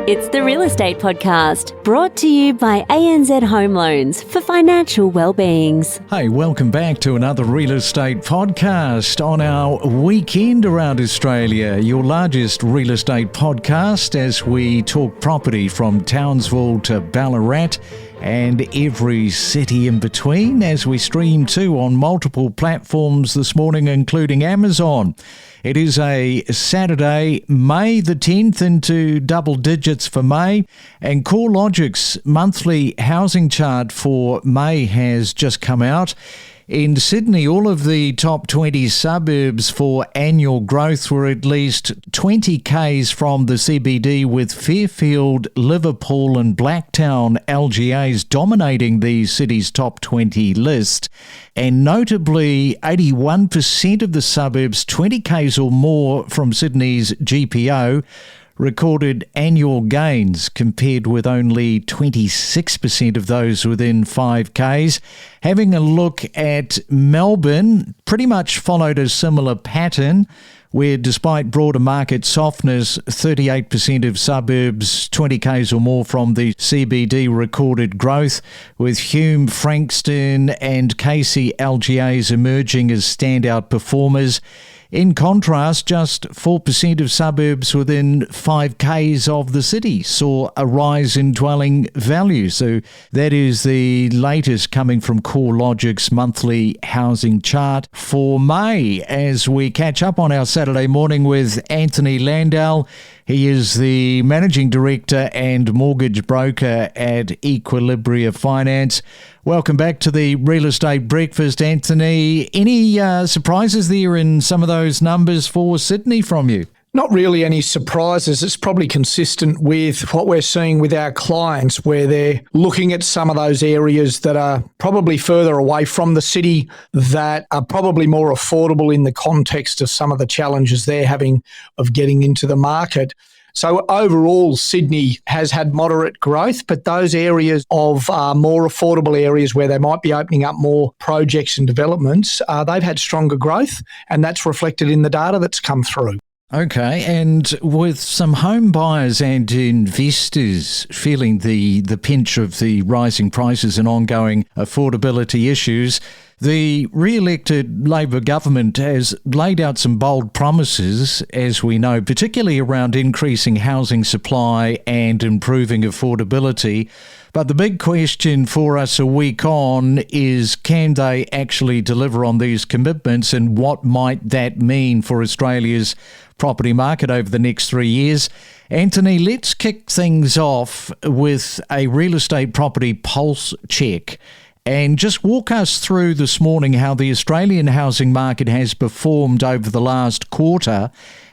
It's the Real Estate Podcast, brought to you by ANZ Home Loans for financial well-beings. Hey, welcome back to another Real Estate Podcast on our weekend around Australia, your largest real estate podcast as we talk property from Townsville to Ballarat and every city in between, as we stream too on multiple platforms this morning, including Amazon. It is a Saturday, May the 10th, into double digits for May, and CoreLogic's monthly housing chart for May has just come out. In Sydney, all of the top 20 suburbs for annual growth were at least 20 k's from the CBD, with Fairfield, Liverpool and Blacktown LGAs dominating the city's top 20 list. And notably, 81% of the suburbs 20 k's or more from Sydney's GPO recorded annual gains, compared with only 26% of those within 5Ks. Having a look at Melbourne, pretty much followed a similar pattern, where despite broader market softness, 38% of suburbs 20Ks or more from the CBD recorded growth, with Hume, Frankston and Casey LGAs emerging as standout performers. In contrast, just 4% of suburbs within 5Ks of the city saw a rise in dwelling value. So that is the latest coming from CoreLogic's monthly housing chart for May, as we catch up on our Saturday morning with Anthony Landahl. He is the Managing Director and Mortgage Broker at Equilibria Finance. Welcome back to the Real Estate Breakfast, Anthony. Any surprises there in some of those numbers for Sydney from you? Not really any surprises. It's probably consistent with what we're seeing with our clients, where they're looking at some of those areas that are probably further away from the city, that are probably more affordable in the context of some of the challenges they're having of getting into the market. So overall, Sydney has had moderate growth, but those areas of more affordable areas where they might be opening up more projects and developments, they've had stronger growth, and that's reflected in the data that's come through. Okay, and with some home buyers and investors feeling the pinch of the rising prices and ongoing affordability issues, the re-elected Labor government has laid out some bold promises, as we know, particularly around increasing housing supply and improving affordability. But the big question for us a week on is, can they actually deliver on these commitments, and what might that mean for Australia's property market over the next 3 years? Anthony, let's kick things off with a real estate property pulse check, and just walk us through this morning how the Australian housing market has performed over the last quarter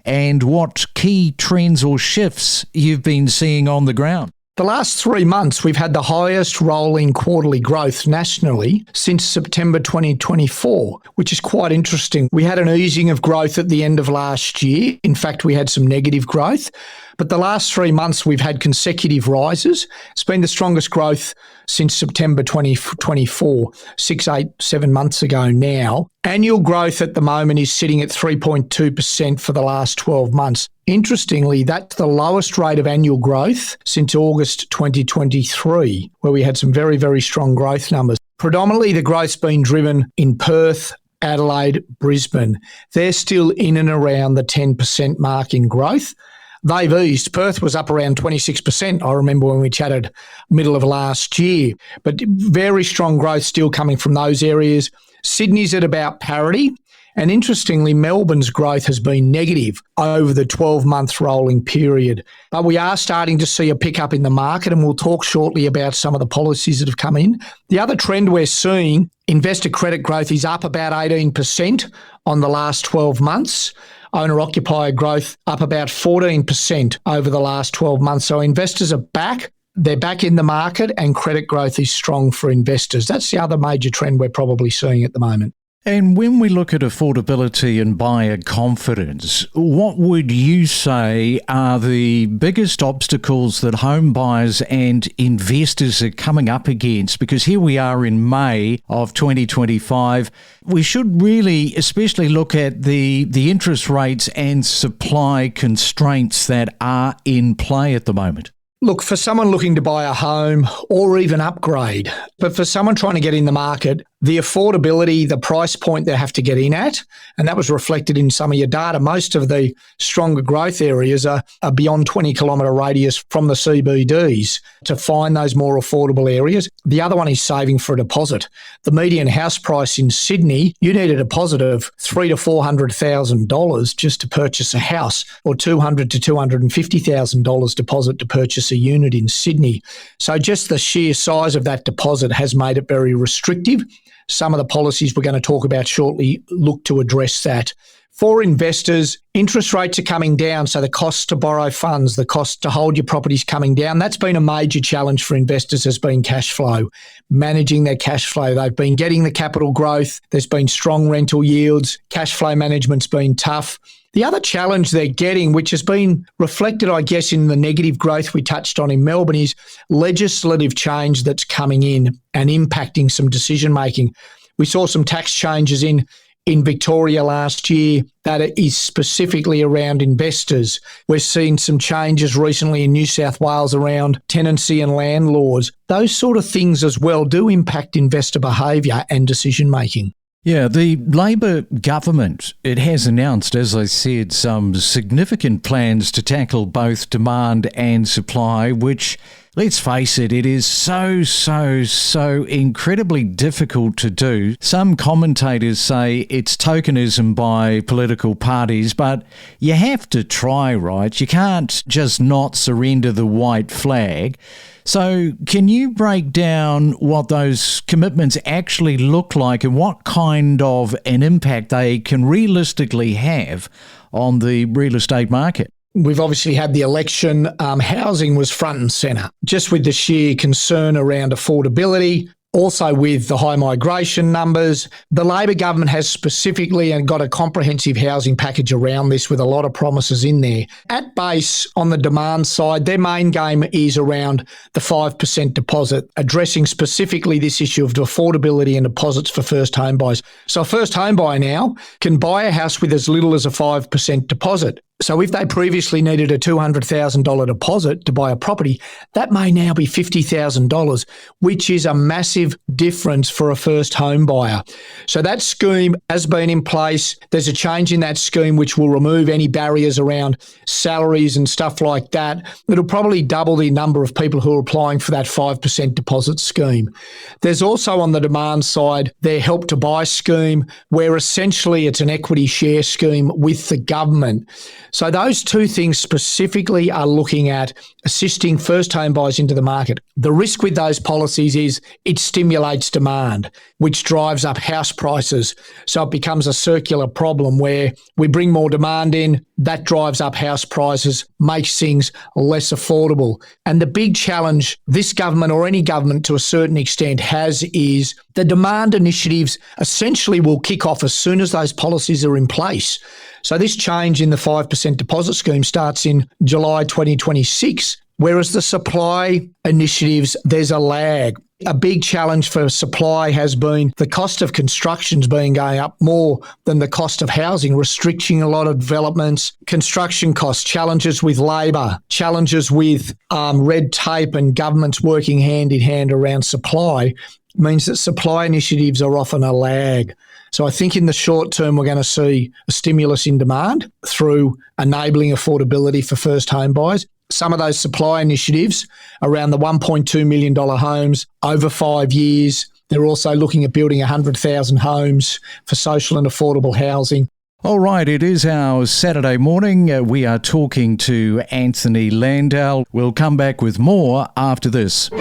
and what key trends or shifts you've been seeing on the ground. The last 3 months, we've had the highest rolling quarterly growth nationally since September 2024, which is quite interesting. We had an easing of growth at the end of last year. In fact, we had some negative growth. But the last 3 months, we've had consecutive rises. It's been the strongest growth since September 2024, 7 months ago now. Annual growth at the moment is sitting at 3.2% for the last 12 months. Interestingly, that's the lowest rate of annual growth since August 2023, where we had some very, very strong growth numbers. Predominantly, the growth's been driven in Perth, Adelaide, Brisbane. They're still in and around the 10% mark in growth. They've eased. Perth was up around 26%, I remember when we chatted middle of last year. But very strong growth still coming from those areas. Sydney's at about parity. And interestingly, Melbourne's growth has been negative over the 12-month rolling period. But we are starting to see a pickup in the market, and we'll talk shortly about some of the policies that have come in. The other trend we're seeing, investor credit growth is up about 18% on the last 12 months. Owner-occupier growth up about 14% over the last 12 months. So investors are back. They're back in the market, and credit growth is strong for investors. That's the other major trend we're probably seeing at the moment. And when we look at affordability and buyer confidence, what would you say are the biggest obstacles that home buyers and investors are coming up against? Because here we are in May of 2025. We should really especially look at the interest rates and supply constraints that are in play at the moment. Look, for someone looking to buy a home or even upgrade, but for someone trying to get in the market, the affordability, the price point they have to get in at, and that was reflected in some of your data. Most of the stronger growth areas are beyond 20-kilometre radius from the CBDs to find those more affordable areas. The other one is saving for a deposit. The median house price in Sydney, you need a deposit of $300,000 to $400,000 just to purchase a house, or $200,000 to $250,000 deposit to purchase a unit in Sydney. So just the sheer size of that deposit has made it very restrictive. Some of the policies we're going to talk about shortly look to address that. For investors, interest rates are coming down, so the cost to borrow funds, the cost to hold your properties coming down. That's been a major challenge for investors, has been cash flow, managing their cash flow. They've been getting the capital growth. There's been strong rental yields. Cash flow management's been tough. The other challenge they're getting, which has been reflected, I guess, in the negative growth we touched on in Melbourne, is legislative change that's coming in and impacting some decision making. We saw some tax changes in Victoria last year that is specifically around investors. We're seeing some changes recently in New South Wales around tenancy and land laws. Those sort of things as well do impact investor behaviour and decision making. Yeah, the Labor government, it has announced, as I said, some significant plans to tackle both demand and supply, which, let's face it, it is so incredibly difficult to do. Some commentators say it's tokenism by political parties, but you have to try, right? You can't just not surrender the white flag. So can you break down what those commitments actually look like and what kind of an impact they can realistically have on the real estate market? We've obviously had the election. Housing was front and centre, just with the sheer concern around affordability. Also with the high migration numbers. The Labor government has specifically and got a comprehensive housing package around this with a lot of promises in there. At base, on the demand side, their main game is around the 5% deposit, addressing specifically this issue of affordability and deposits for first home buyers. So a first home buyer now can buy a house with as little as a 5% deposit. So if they previously needed a $200,000 deposit to buy a property, that may now be $50,000, which is a massive difference for a first home buyer. So that scheme has been in place. There's a change in that scheme which will remove any barriers around salaries and stuff like that. It'll probably double the number of people who are applying for that 5% deposit scheme. There's also on the demand side their Help to Buy scheme, where essentially it's an equity share scheme with the government. So those two things specifically are looking at assisting first home buyers into the market. The risk with those policies is it stimulates demand, which drives up house prices. So it becomes a circular problem where we bring more demand in, that drives up house prices, makes things less affordable. And the big challenge this government or any government to a certain extent has is the demand initiatives essentially will kick off as soon as those policies are in place. So this change in the 5% deposit scheme starts in July 2026, whereas the supply initiatives, there's a lag. A big challenge for supply has been the cost of construction's been going up more than the cost of housing, restricting a lot of developments, construction costs, challenges with labour, challenges with red tape and governments working hand in hand around supply means that supply initiatives are often a lag. So I think in the short term, we're going to see a stimulus in demand through enabling affordability for first home buyers. Some of those supply initiatives around the $1.2 million homes over 5 years. They're also looking at building 100,000 homes for social and affordable housing. All right, it is our Saturday morning. We are talking to Anthony Landahl. We'll come back with more after this.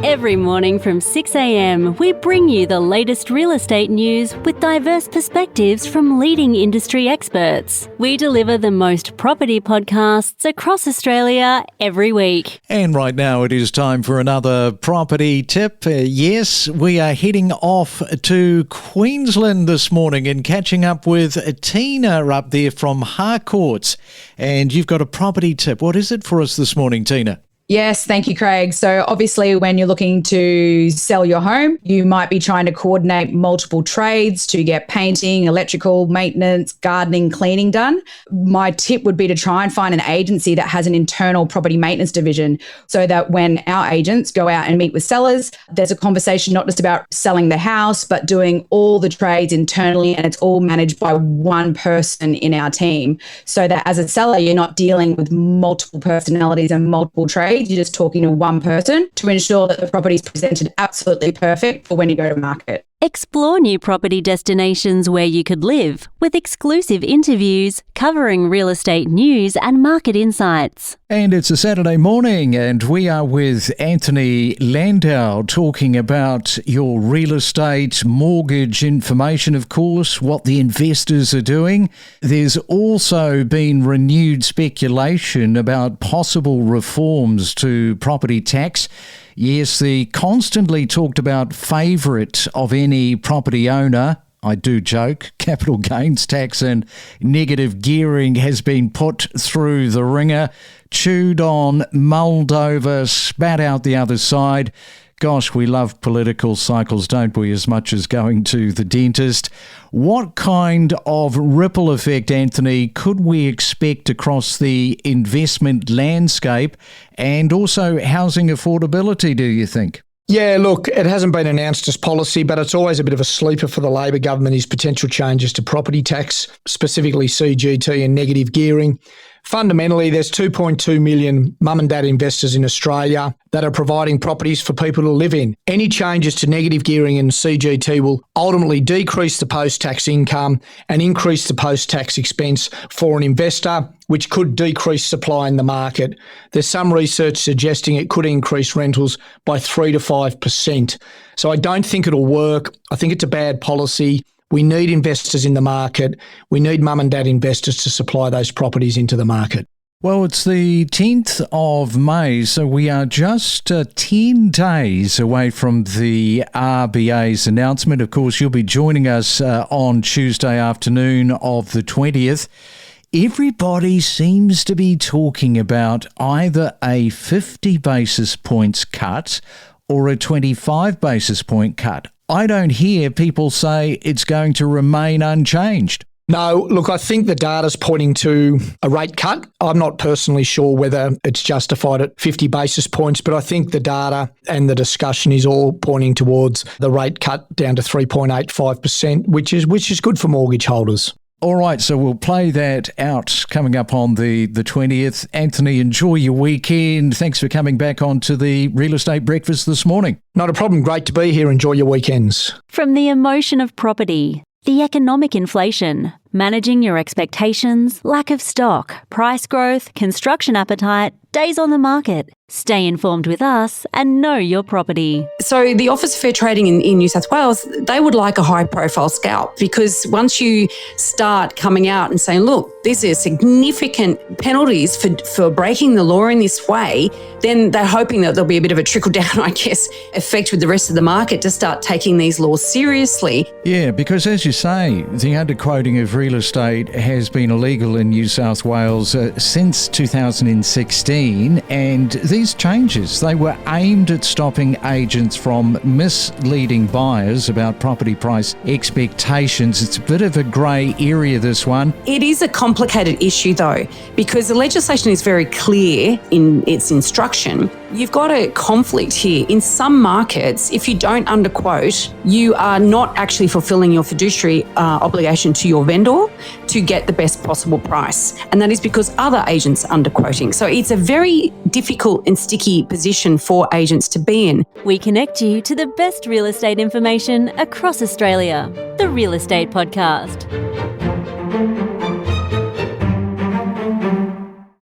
Every morning from 6 a.m, we bring you the latest real estate news with diverse perspectives from leading industry experts. We deliver the most property podcasts across Australia every week. And right now it is time for another property tip. Yes, we are heading off to Queensland this morning and catching up with Tina up there from Harcourts. And you've got a property tip. What is it for us this morning, Tina? Yes, thank you, Craig. So obviously when you're looking to sell your home, you might be trying to coordinate multiple trades to get painting, electrical, maintenance, gardening, cleaning done. My tip would be to try and find an agency that has an internal property maintenance division so that when our agents go out and meet with sellers, there's a conversation not just about selling the house, but doing all the trades internally, and it's all managed by one person in our team. So that as a seller, you're not dealing with multiple personalities and multiple trades. You're just talking to one person to ensure that the property is presented absolutely perfect for when you go to market. Explore new property destinations where you could live with exclusive interviews covering real estate news and market insights. And it's a Saturday morning and we are with Anthony Landahl talking about your real estate mortgage information, of course, what the investors are doing. There's also been renewed speculation about possible reforms to property tax. Yes, the constantly talked about favourite of any property owner, I do joke, capital gains tax and negative gearing has been put through the ringer, chewed on, mulled over, spat out the other side. Gosh, we love political cycles, don't we, as much as going to the dentist. What kind of ripple effect, Anthony, could we expect across the investment landscape and also housing affordability, do you think? Yeah, look, it hasn't been announced as policy, but it's always a bit of a sleeper for the Labor government is potential changes to property tax, specifically CGT and negative gearing. Fundamentally, there's 2.2 million mum and dad investors in Australia that are providing properties for people to live in. Any changes to negative gearing and CGT will ultimately decrease the post-tax income and increase the post-tax expense for an investor, which could decrease supply in the market. There's some research suggesting it could increase rentals by 3 to 5%. So I don't think it'll work. I think it's a bad policy. We need investors in the market. We need mum and dad investors to supply those properties into the market. Well, it's the 10th of May, so we are just 10 days away from the RBA's announcement. Of course, you'll be joining us on Tuesday afternoon of the 20th. Everybody seems to be talking about either a 50 basis points cut or a 25 basis point cut. I don't hear people say it's going to remain unchanged. No, look, I think the data's pointing to a rate cut. I'm not personally sure whether it's justified at 50 basis points, but I think the data and the discussion is all pointing towards the rate cut down to 3.85%, which is good for mortgage holders. All right, so we'll play that out coming up on the 20th. Anthony, enjoy your weekend. Thanks for coming back on to the Real Estate Breakfast this morning. Not a problem. Great to be here. Enjoy your weekends. From the emotion of property, the economic inflation, managing your expectations, lack of stock, price growth, construction appetite, days on the market. Stay informed with us and know your property. So the Office of Fair Trading in New South Wales, they would like a high-profile scalp, because once you start coming out and saying, look, these are significant penalties for breaking the law in this way, then they're hoping that there'll be a bit of a trickle-down, I guess, effect with the rest of the market to start taking these laws seriously. Yeah, because as you say, the underquoting of real estate has been illegal in New South Wales since 2016, and these changes, they were aimed at stopping agents from misleading buyers about property price expectations. It's a bit of a grey area, this one. It is a complicated issue, though, because the legislation is very clear in its instruction. You've got a conflict here. In some markets, if you don't underquote, you are not actually fulfilling your fiduciary obligation to your vendor to get the best possible price. And that is because other agents are underquoting. So it's a very difficult and sticky position for agents to be in. We connect you to the best real estate information across Australia. The Real Estate Podcast.